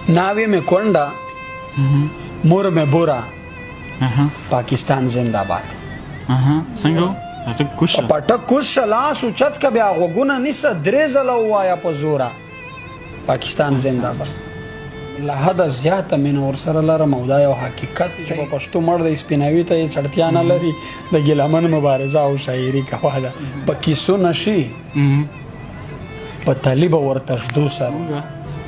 नावे में कोंडा मुर में बुरा पाकिस्तान जिंदाबाद څنګه اټک کوشه پټک کوش لاس اوچت که بیا غوږونه نیسه درې ځله ووایه په زوره پاکستان زنده‌باد له حده زیاته مینه ورسره لرم او دا یو حقیقت چې په پښتو مړ دی سپیناوي ته یې څړتیا نه لري د ګیلمن مبارزه او شاعري کوه ده په کیسو نشي په طالب ورته شدو سره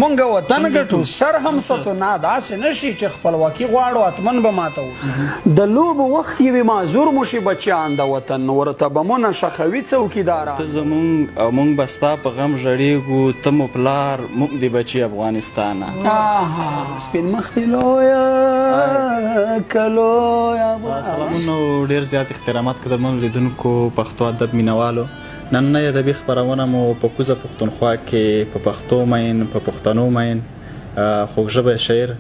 مونږ وطن ګټو سر هم ستو نه داسې نشي چې خپلواکي غواړو اتمن به ماته و د لوب وخت یې معذور مو شي بچیان د وطن ورته به مو نشخوي څوکیداران ته زمونږ او مونږ به ستا په غم ژړېږو ته مو پلار موږ د بچي افغانستانه سپین مخ دې لویه که لویه سلامونه ډېر زیات احترامات که درمن لیدونکو پښتو ادب مینوالو نننۍ ادبي خپرونه مو په کوزه پښتونخوا کې په پښتو مین په پښتنو مین خوږ ژبه شاعر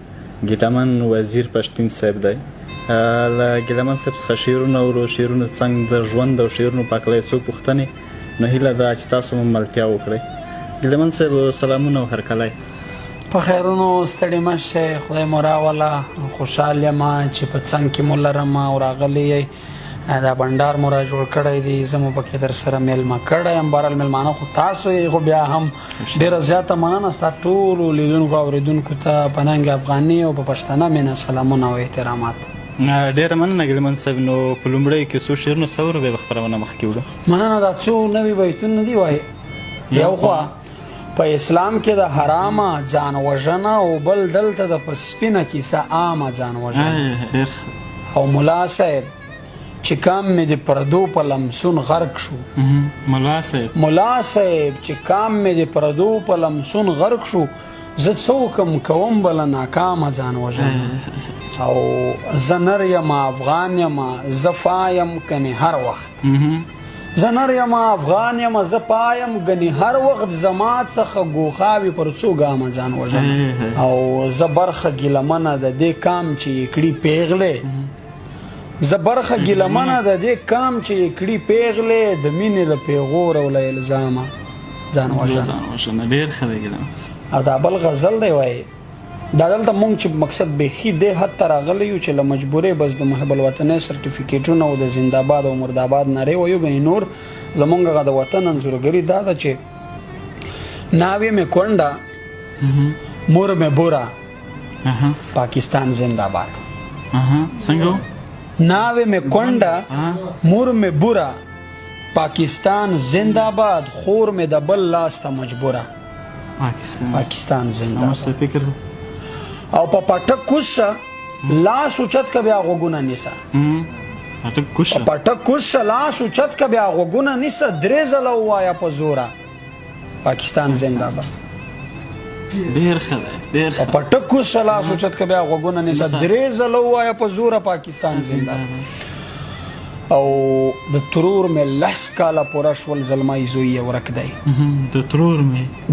ګیلمن وزیر پښتین صاحب دی له ګیلمن صاحب څخه شعرونه اورو شعرونه څنګه د ژوند او شعرونو په هکله څو پوښتنې نو هیله ده چې تاسو هم ملتیا وکړئ ګیلمن صاحب سلامونه او هرکلی په خیرونو ستړي مه شئ خدای مو راوله خوشحال یم چې په څنګ کې مو لرم او راغلی یې دا بنډار مو را جوړ کړی دی زه مو پکې در سره میلمه کړی یم بهرحال میلمانه خو تاسو یې خو بیا هم ډېره زیاته مننه ستا ټولو لیدونکو اورېدونکو ته په ننګ افغاني او په پښتنه مینه سلامونه او احترامات ډېره مننه ګیلمن صاحب نو په لومړیو کې څو شعرونه څه ور به خپرونه مخکې وړو مننه دا څو نوي بیتونه دي وایي یو خوا په اسلام کې د حرامه ځان وژنه او بل دلته د په سپینه کیسه عامه ځان وژنه او ملا صاحب چې کام مې د پردو په لمسون غرق شو ملا صاحب چې کام مې د پردو په لمسون غرق شو زه څه وکم کوم بله ناکامه ځان وژنه او زه نر یم افغان یم زه فایم کنې هر وخت زه نر یم افغان یم زه پایم ګنې هر وخت زما څخه ګوښاوي پر څو ګامه ځان وژنه او زه برخه ګیلمنه د دې کام چې یې کړي پیغلې زه برخه ګیلمنه د دې کام چې یې کړي پیغلې د مینې له پیغور او له الزامه ځان وژنه ډېر ښه دی ګیلمن او دا بل غزل دی وایي دا دلته مونږ چې مقصد بیخي دې حد ته راغلی یو چې له مجبورۍ بس د محب الوطنۍ سرټیفیکیټونه او د زنده‌باد او مرداباد نارې وایو ګنې نور زمونږ هغه د وطن انځورګري دا ده چې ناوې مې کونډه مور مې بوره پاکستان زنده‌باد څنګه ناوې مې کونډه مور مې بوره پاکستان زنده‌باد خور مې د بل لاس ته مجبوره پاکستان زنده‌باد او په پټک کوشه لاس اوچت که بیا غوږونه نیسه پټک کوشه لاس اوچت که بیا غوږونه نیسه درې ځله ووایه په زوره پاکستان زنده‌باد ډېر ښه دی ډېر په پټک کوشه لاس اوچت که بیا غوږونه نیسه درې ځله ووایه په زوره پاکستان زنده‌باد او د ترور مې لس کاله پوره شول زلمی زوی یې ورک دی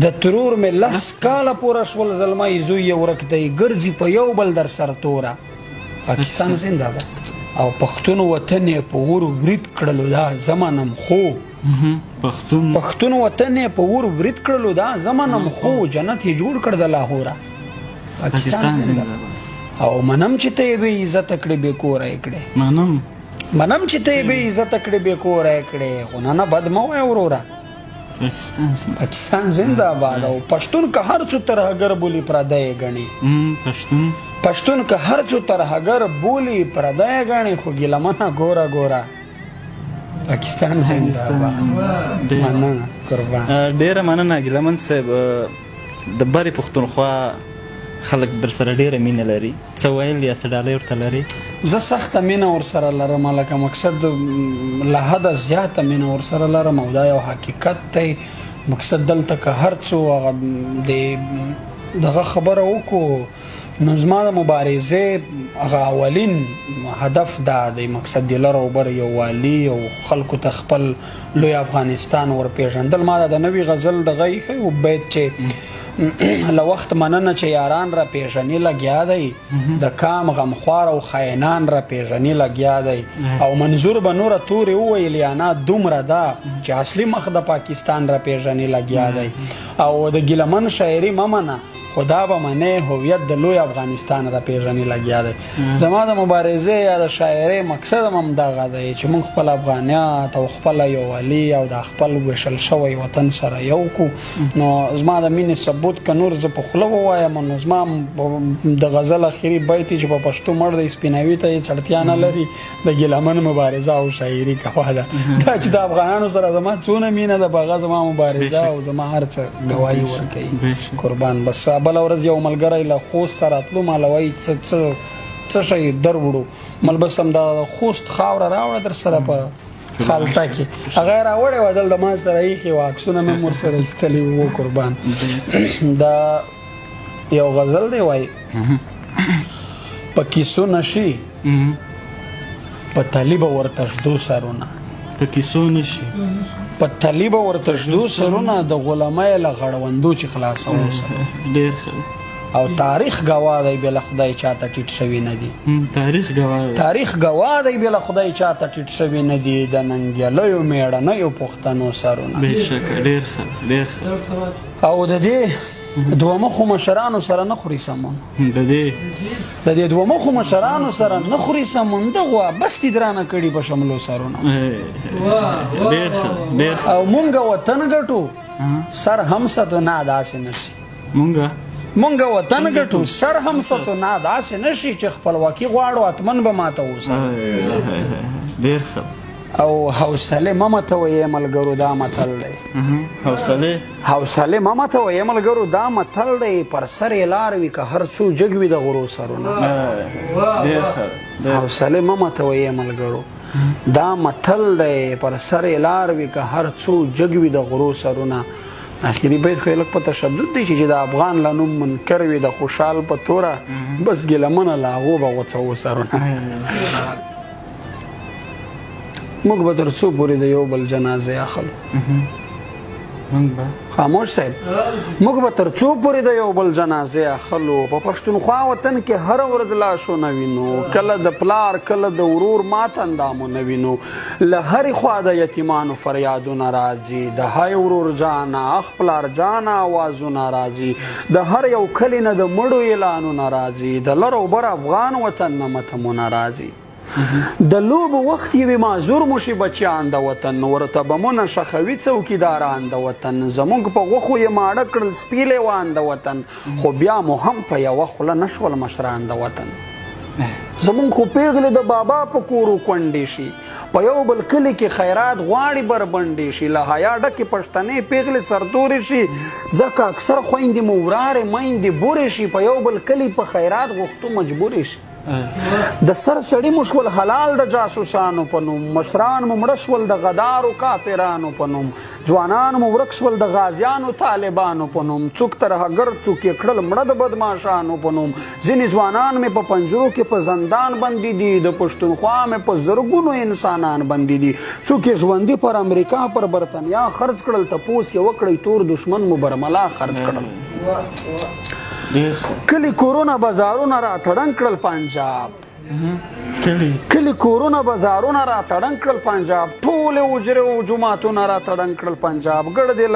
د ترور مې لس کاله پوره شول زلمی زوی یې ورک دی ګرځي په یو بل در سر توره پاکستان زنده‌باد او پښتون وطن یې په ور برید کړلو دا زمانم خو پښتون وطن یې په ور برید کړلو دا زمانم خو جنت یې جوړ کړ د لاهوره پاکستان زنده‌باد او منم چې ته یې بې عزته کړې بې کوره یې کړې منم چې ته یې بې عزته کړې بې کوره یې کړې خو نه بد مه وایه وروره پاکستان زنده‌باد او پښتون که هر څو ترهګر بولي پردی یې ګڼي پښتون که هر څو ترهګر بولي پردی یې ګڼي خو ګیلمنه ګوره پاکستان زنده‌باد مننه قربان ډېره مننه ګیلمن صاحب د برې پښتونخوا خلک در سره ډېره مینه لري څه ویل یا څه ډالۍ ورته لري زه سخته مینه ورسره لرم لکه مقصد له حده زیاته مینه ورسره لرم او دا یو حقیقت دی مقصد دلته که هر څو هغه دغه خبره وکړو نو زما د مبارزې هغه اولین هدف دا دی مقصد د لر او بر یووالي او خلکو ته خپل لوی افغانستان ورپېژندل ما د نوي غزل دغه ایښی و بیت چې له وخت مننه چې یاران را پیژنې لګیا دی د کام غمخوار او خاینان را پیژنې لګیا دی او منظور به نوره تورې وویل یا نه دومره ده چې اصلي مخ د پاکستان را پیژنې لګیا دی او د ګیلمن شاعري مه منه خو دا به منې هویت د لوی افغانستان را پیژنې لګیا دی. زما د مبارزې یا د شاعرۍ مقصد هم همدغه دی چې موږ خپل افغانیت او خپله یووالي او د خپل ویشل شوی وطن سره یو کړو. نو زما د مینې ثبوت که نور زه په خوله ووایم نو زما د غزل اخري بیت چې په پښتو مړ دی سپینوي ته یې څړتیا نه لري د ګیلمن مبارزه او شاعري کوه ده. دا چې د افغانانو سره زما څونه مینه ده په هغه زما مبارزه او زما هر څه ګواهي ورکوي. قربان. بس بله ورځ یو ملګری له خوست راتلو ما له وایي څه شی در وړو مل بس هم د خوست خاوره راوړه در سره په خالته کې هغه یې راوړې وه دلته ما سره ایښې وه عکسونه مې هم ورسره ایستلي وو. قربان. دا یو غزل دی وایي په کیسو نشي په تلي به ورته ږدو سرونه په کیسو نشي په تلي به ورته ږدو سرونه د غلامۍ له غړوندو چې خلاصوو سره. ډېر ښه. او تاریخ ګواه دی بې له خدای چاته ټیټ شوي نه دي. تاریخ ګواه دی بې له خدای چاته ټیټ شوي نه دي د ننګیالیو مېړنیو پښتنو سرونه. بېشکه. ډېر ښه. ډېر ښه. او د دې دوه مخو مشرانو سره نه خوري سمون. د دې دوه مخو مشرانو سره نه خوري سمون دغه بس دې درانه کړي په شملو سرونه. ډېر ښه. ډېر ښه. او مونږ وطن ګټو سر هم ستو نه داسې نشي. مونږ وطن ګټو سر هم ستو نه داسې نشي چې خپلواکي غواړو اتمن به ماته اوسه. ډېر ښه. او حوصله مه ماتوئ ملګرو دا متل دی. حوصله مه ماتوئ ملګرو دا متل دی پر سر یې لار وي که هر څو جګ وي د غرو سرونه. حوصله مه ماتوئ ملګرو دا متل دی پر سر یې لار وي که هر څو جګ وي د غرو سرونه. اخري بیت خو یې لږ په تشدد دی چې د افغان له نوم منکر وي د خوشحال په توره بس ګیلمنه له هغو به غوڅوو سرونه. موږ به تر څو پورې د یو بل جنازې اخلو. خاموش صاحب موږ به تر څو پورې د یو بل جنازې اخلو. په پښتونخوا وطن کې هره ورځ لاشونه وینو کله د پلار کله د ورور مات اندامونه وینو. له هرې خوا د یتیمانو فریادونه راځي د های ورور جانه اخ پلار جانه آوازونه راځي. د هر یو کلي نه د مړو اعلانونه راځي د لر او بر افغان وطن نه متمونه راځي. د لوبو وخت یې معذور مو شي بچیان د وطن ورته بمونه شخوي څوکیداران د وطن زموږ په غوښو یې ماړه کړل سپي لیوان د وطن خو بیا مو هم په یوه خوله نشول مشران د وطن. زموږ خو پیغلې د بابا په کورو کونډې شي په یو بل کلي کې خیرات غواړي بربنډې شي له حیا ډکې پښتنې پیغلې سرتورې شي ځکه اکثر خویندې مو ورارې میندې بورې شي په یو بل کلي په خیرات غوښتو مجبورې شي. د سر سړي مو شول حلال د جاسوسانو په نوم مشران مو مړه شول د غدارو کافرانو په نوم ځوانان مو ورک شول د غازیانو طالبانو په نوم څوک ترهګر څوک یې کړل مړه د بدماشانو په نوم ځینې ځوانان مې په پنجرو کې په زندان بندي دي د پښتونخوا مې په زرګونو انسانان بندي دي څوک یې ژوندي پر امریکا پر برطانیا خرڅ کړل تپوس یې وکړئ تور دشمن مو برملا خرڅ کړل. کلی کورونه بازارونه را تړنګ کړل پنجاب کلی کورونه بازارونه را تړنګ کړل پنجاب ټولې حجرې او جوماتونه را تړنګ کړل پنجاب ګړدې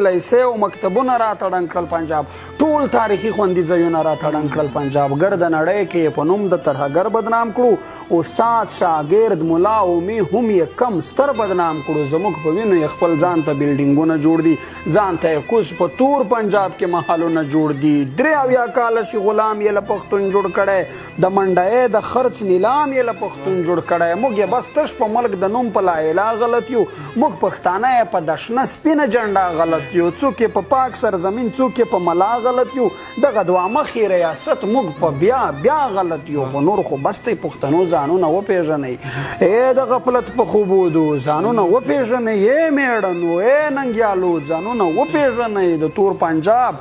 لیسې او مکتبونه را تړنګ کړل پنجاب ټول تاریخي خوندي ځایونه را تړنګ کړل پنجاب ګرد نړۍ کې په نوم د ترهګر بدنام کړو استاد شاګرد ملا اومي هم یې کم ستر بدنام کړو زموږ په وینو یې خپل ځان ته بلډینګونه جوړ دي ځان ته یې کوز په تور پنجاب کې محلونه جوړ دي 83 کاله شي غلام یې له پښتون جوړ کړی د منډۍ د خرڅ نیلام یې له پښتون جوړ کړی موږ یې بس تش په ملک د نوم په لا غلط یو موږ پښتانه یې په دشنه سپینه جنډه غلط یو څوک یې په پاک سرزمین څوک یې په ملا غلط یو دغه دوه مخې ریاست موږ په بیا غلط یو خو نور خو بس دی پښتنو ځانونه وپېژنئ ای د غفلت په خوبودو ځانونه وپېژنئ ای میړنو ای ننګیالو ځانونه وپېژنئ د تور پنجاب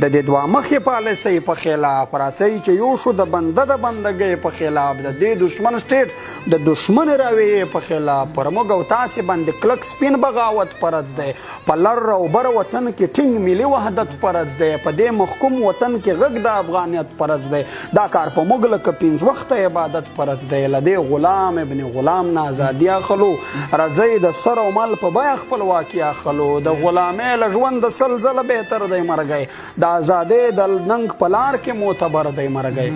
د دې دوه مخې پالیسۍ په خلاف راځئ چې یو شو د بندر د بندګۍ په خلاف د دې دشمن سټیټ د دشمن رویې په خلاف پر موږ او تاسې باندې کلک سپین بغاوت فرض دی په لر او بر وطن کې ټینګ ملي وحدت فرض دی په دې محکوم وطن کې غږ د افغانیت فرض دی دا کار په موږ لکه 5 وخته عبادت فرض دی له دې غلام ابن غلام نه ازادي اخلو راځئ د سر او مال په بیه خپلواکي اخلو د غلامۍ له ژوند د سل ځله بهتر دی مرګی د ازادۍ د ننګ په لار کې معتبر دی مرګی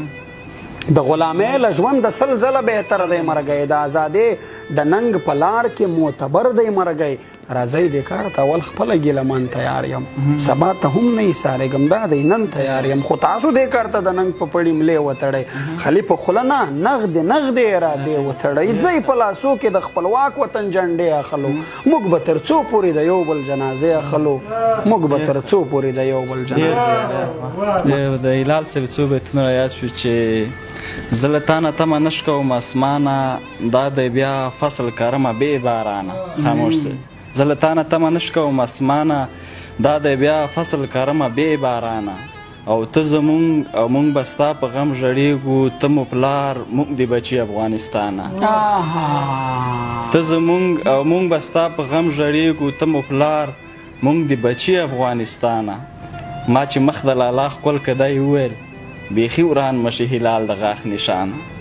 د غلامۍ له ژوند د سل ځله بهتر دی مرګی د ازادۍ د ننګ په لار کې معتبر دی مرګی راځئ دې کار ته اول خپله ګیلمان تیار یم سبا ته هم نه ایسارېږم دا دی نن تیار یم خو تاسو دې کار ته د ننګ په پړي ملې وتړئ خالي په خوله نه نغدې ارادې وتړئ ځئ په لاسو کې د خپلواک وطن جنډې اخلو موږ به تر څو پورې د یو بل جنازې اخلو موږ به تر څو پورې د یو بل جنازې د هلال صاحب څو بیتونه یاد شو چې زه له تا نه تمه نه شکوم اسمانه دا دی بیا فصل کرمه بې بارانه خاموش سئ زه له تا نه تمه نه شکوم اسمانه دا دی بیا فصل کرمه بې بارانه او ته زمونږ او مونږ به ستا په غم ژړېږو ته مو پلار موږ د بچي افغانستانه ته زمونږ او مونږ به ستا په غم ژړېږو ته مو پلار موږ د بچي افغانستانه ما چې مخ د لالا ښکل که دی وویل بیخي وران مشي هلال د غاښ نشانه